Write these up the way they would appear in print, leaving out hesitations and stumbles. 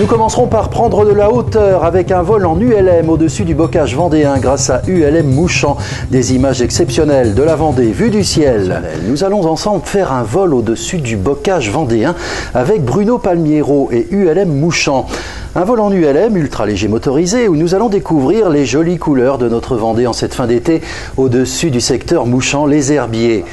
Nous commencerons par prendre de la hauteur avec un vol en ULM au-dessus du bocage vendéen grâce à ULM Mouchant. Des images exceptionnelles de la Vendée, vue du ciel. Nous allons ensemble faire un vol au-dessus du bocage vendéen avec Bruno Palmiero et ULM Mouchant. Un vol en ULM ultra léger motorisé où nous allons découvrir les jolies couleurs de notre Vendée en cette fin d'été au-dessus du secteur Mouchant, les herbiers.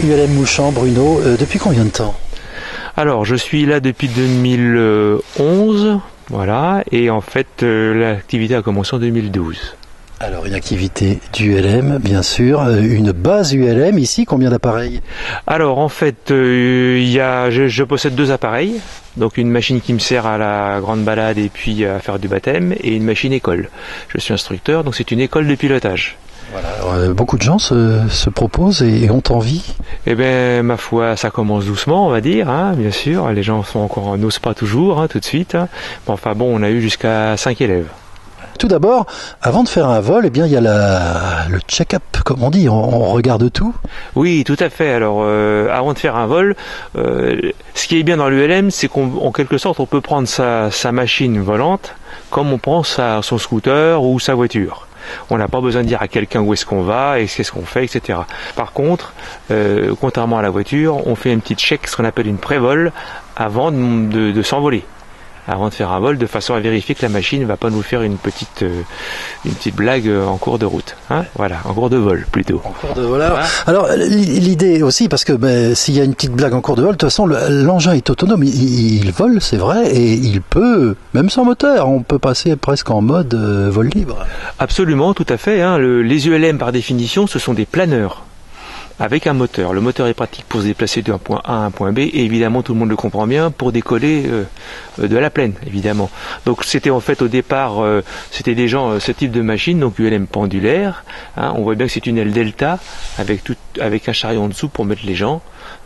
ULM Mouchant, Bruno, depuis combien de temps? Alors, je suis là depuis 2011, voilà, et en fait, l'activité a commencé en 2012. Alors, une activité d'ULM, bien sûr, une base ULM, ici, combien d'appareils? Alors, en fait, je possède 2 appareils, donc une machine qui me sert à la grande balade et puis à faire du baptême, et une machine école. Je suis instructeur, donc c'est une école de pilotage. Voilà, alors, beaucoup de gens se proposent et ont envie. Eh bien, ma foi, ça commence doucement, on va dire, hein, bien sûr. Les gens n'osent pas toujours, hein, tout de suite. Hein. Bon, enfin bon, on a eu jusqu'à 5 élèves. Tout d'abord, avant de faire un vol, eh bien, il y a le check-up, comme on dit, on regarde tout. Oui, tout à fait. Alors, avant de faire un vol, ce qui est bien dans l'ULM, c'est qu'en quelque sorte, on peut prendre sa machine volante comme on prend son scooter ou sa voiture. On n'a pas besoin de dire à quelqu'un où est-ce qu'on va et qu'est-ce qu'on fait, etc. Par contre, contrairement à la voiture, on fait un petit check, ce qu'on appelle une pré-vol, avant de s'envoler. Avant de faire un vol, de façon à vérifier que la machine ne va pas nous faire une petite blague en cours de route. Hein, voilà, en cours de vol plutôt. En cours de vol. Alors l'idée aussi, parce que s'il y a une petite blague en cours de vol, de toute façon l'engin est autonome, il vole, c'est vrai, et il peut, même sans moteur, on peut passer presque en mode vol libre. Absolument, tout à fait. Hein, les ULM par définition, ce sont des planeurs. Avec un moteur. Le moteur est pratique pour se déplacer d'un point A à un point B et évidemment tout le monde le comprend bien pour décoller de la plaine évidemment. Donc c'était en fait au départ c'était des gens ce type de machine donc ULM pendulaire. Hein, on voit bien que c'est une aile delta avec un chariot en dessous pour mettre les gens,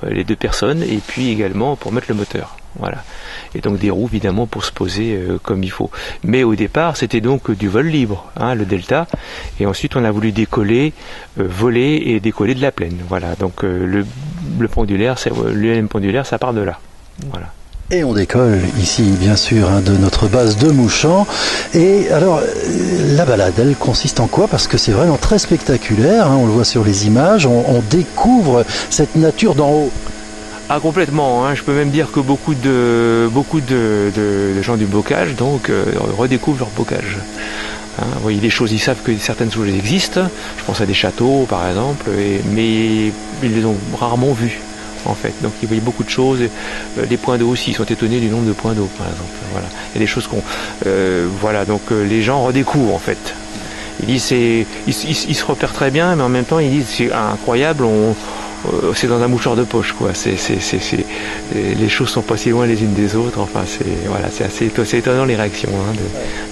les 2 personnes et puis également pour mettre le moteur. Voilà. Et donc des roues évidemment pour se poser comme il faut. Mais au départ c'était donc du vol libre, hein, le delta. Et ensuite on a voulu décoller, voler et décoller de la plaine. Voilà. Donc le pendulaire, l'ULM pendulaire, ça part de là. Voilà. Et on décolle ici, bien sûr, de notre base de Mouchant. Et alors, la balade, elle consiste en quoi? Parce que c'est vraiment très spectaculaire, hein, on le voit sur les images, on découvre cette nature d'en haut. Ah complètement, hein. Je peux même dire que beaucoup de gens du bocage donc redécouvrent leur bocage. Hein, vous voyez, ils savent que certaines choses existent, je pense à des châteaux par exemple, mais ils les ont rarement vus en fait. Donc ils voyaient beaucoup de choses, les points d'eau aussi, ils sont étonnés du nombre de points d'eau par exemple. Voilà. Il y a des choses voilà, donc les gens redécouvrent en fait. Ils disent ils se repèrent très bien, mais en même temps ils disent c'est incroyable, c'est dans un mouchoir de poche quoi. Les choses sont pas si loin les unes des autres. Enfin c'est assez étonnant les réactions. Hein,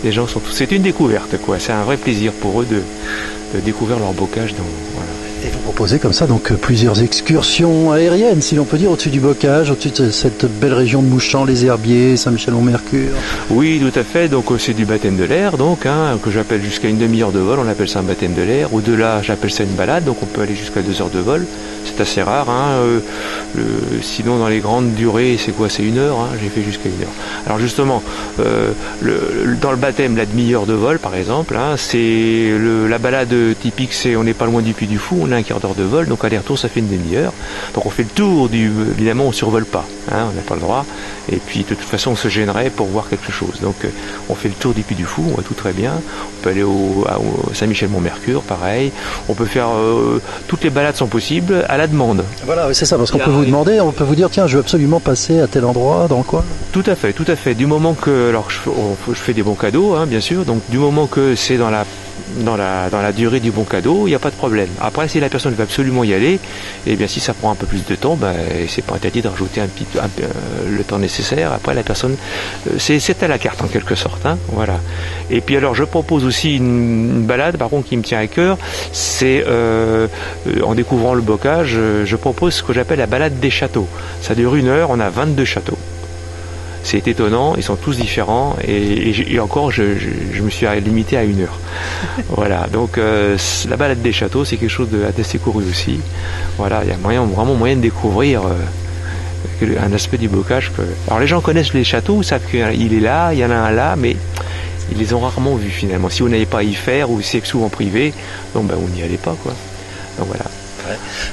les gens c'est une découverte quoi. C'est un vrai plaisir pour eux de découvrir leur bocage. Voilà. Et vous proposez comme ça donc plusieurs excursions aériennes, si l'on peut dire, au-dessus du bocage, au-dessus de cette belle région de Mouchant, les Herbiers, Saint-Michel-au-Mercure. Oui, tout à fait. Donc c'est du baptême de l'air, donc que j'appelle jusqu'à une demi-heure de vol. On appelle ça un baptême de l'air. Au-delà, j'appelle ça une balade. Donc on peut aller jusqu'à 2 heures de vol. c'est assez rare. Sinon, dans les grandes durées, c'est quoi? C'est 1 heure. J'ai fait jusqu'à 1 heure. Alors justement, dans le baptême, la demi-heure de vol, par exemple, c'est la balade typique, c'est on n'est pas loin du Puy du Fou, on a un quart d'heure de vol, donc aller-retour, ça fait une demi-heure. Donc on fait le tour évidemment, on survole pas, on n'a pas le droit. Et puis de toute façon, on se gênerait pour voir quelque chose. Donc on fait le tour du Puy du Fou, on voit tout très bien. On peut aller au Saint-Michel-Mont-Mercure, pareil. On peut faire toutes les balades sont possibles à la demande. Voilà, c'est ça, parce qu'on peut vous demander, on peut vous dire, tiens, je veux absolument passer à tel endroit, dans le coin. Tout à fait, tout à fait. Du moment que, alors je fais des bons cadeaux, bien sûr. Donc du moment que c'est dans la durée du bon cadeau, il n'y a pas de problème. Après, si la personne veut absolument y aller, eh bien si ça prend un peu plus de temps, c'est pas interdit de rajouter le temps nécessaire. Après, la personne, c'est à la carte en quelque sorte. Voilà. Et puis alors, je propose aussi une balade, par contre, qui me tient à cœur. C'est en découvrant le bocage, je propose ce que j'appelle la balade des châteaux. Ça dure 1 heure, on a 22 châteaux. C'est étonnant, ils sont tous différents et encore je me suis limité à 1 heure. Voilà, donc la balade des châteaux, c'est quelque chose d'assez couru aussi. Voilà, il y a vraiment moyen de découvrir un aspect du bocage. Alors les gens connaissent les châteaux, savent qu'il est là, il y en a un là, mais ils les ont rarement vus finalement. Si vous n'avez pas à y faire ou c'est souvent privé, donc vous n'y allez pas quoi. Donc voilà.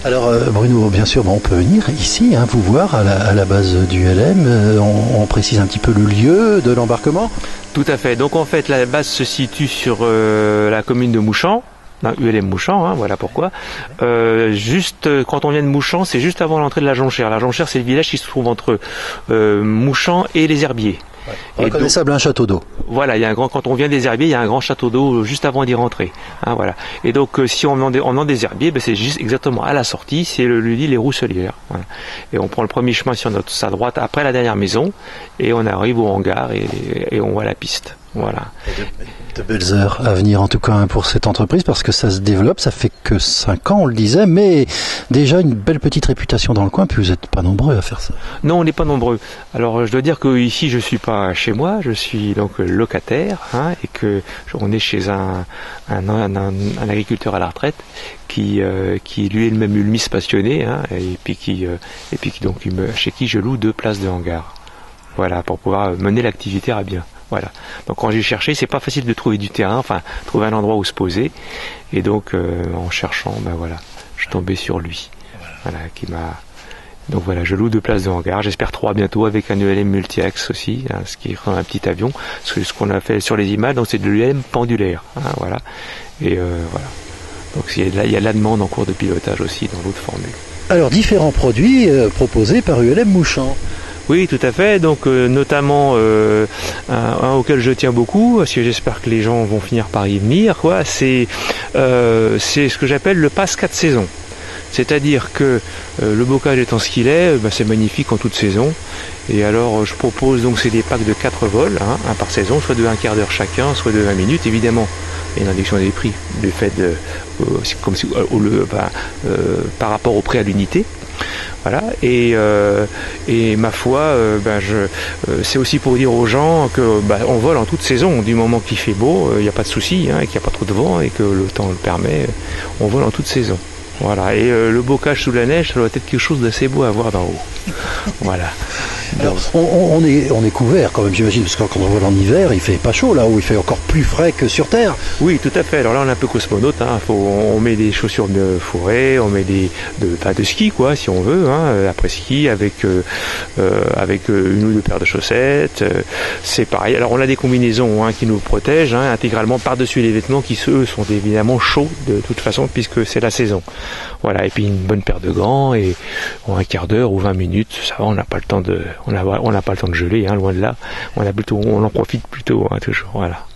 Alors Bruno, bien sûr, on peut venir ici, vous voir à la base du LM. On précise un petit peu le lieu de l'embarquement. Tout à fait. Donc en fait, la base se situe sur la commune de Mouchamps. ULM Mouchamps, voilà pourquoi. Juste quand on vient de Mouchamps, c'est juste avant l'entrée de la Jonchère. La Jonchère, c'est le village qui se trouve entre Mouchamps et les Herbiers. Ouais. Reconnaissable, un château d'eau. Voilà, quand on vient des Herbiers, il y a un grand château d'eau juste avant d'y rentrer. Voilà. Et donc si on vient des Herbiers, c'est juste exactement à la sortie, c'est le lit Les Rousselières. Voilà. Et on prend le premier chemin sur sa droite après la dernière maison, et on arrive au hangar et on voit la piste. Voilà. De belles heures à venir en tout cas pour cette entreprise, parce que ça se développe, ça fait que 5 ans on le disait, mais déjà une belle petite réputation dans le coin, puis vous n'êtes pas nombreux à faire ça. Non, on n'est pas nombreux. Alors je dois dire que ici je suis pas chez moi, je suis donc locataire, et que on est chez un agriculteur à la retraite qui lui est le même ulmiste passionné, et puis chez qui je loue 2 places de hangar. Voilà, pour pouvoir mener l'activité à bien. Voilà. Donc quand j'ai cherché, c'est pas facile de trouver du terrain, trouver un endroit où se poser. Et donc en cherchant, je suis tombé sur lui. Voilà, qui m'a. Donc voilà, je loue 2 places de hangar. J'espère 3 bientôt avec un ULM multi-axe aussi, ce qui est un petit avion. Ce qu'on a fait sur les images, donc c'est de l'ULM pendulaire. Voilà. Et voilà. Donc il y a de la demande en cours de pilotage aussi dans l'autre formule. Alors différents produits proposés par ULM Mouchamps. Oui, tout à fait. Donc notamment un auquel je tiens beaucoup, parce que j'espère que les gens vont finir par y venir, c'est ce que j'appelle le pass 4 saisons. C'est-à-dire que le bocage étant ce qu'il est, c'est magnifique en toute saison. Et alors je propose donc c'est des packs de 4 vols, un par saison, soit de 1 quart d'heure chacun, soit de 20 minutes. Évidemment, il y a une réduction des prix du fait de par rapport au prix à l'unité. Voilà, et ma foi, c'est aussi pour dire aux gens que on vole en toute saison, du moment qu'il fait beau, il n'y a pas de souci, et qu'il n'y a pas trop de vent et que le temps le permet, on vole en toute saison. Voilà, et le bocage sous la neige, ça doit être quelque chose d'assez beau à voir d'en haut. Voilà. Alors, on est couvert quand même, j'imagine, parce que quand on vole en hiver, il fait pas chaud là, où il fait encore plus frais que sur Terre. Oui, tout à fait. Alors là, on est un peu cosmonaute. On met des chaussures de forêt, on met de ski, quoi, si on veut, après ski, avec une ou 2 paires de chaussettes. C'est pareil. Alors, on a des combinaisons qui nous protègent intégralement par-dessus les vêtements qui, eux, sont évidemment chauds de toute façon, puisque c'est la saison. Voilà. Et puis une bonne paire de gants et un quart d'heure ou 20 minutes, ça va. On n'a pas le temps de geler, loin de là. On en profite plutôt, toujours. Voilà.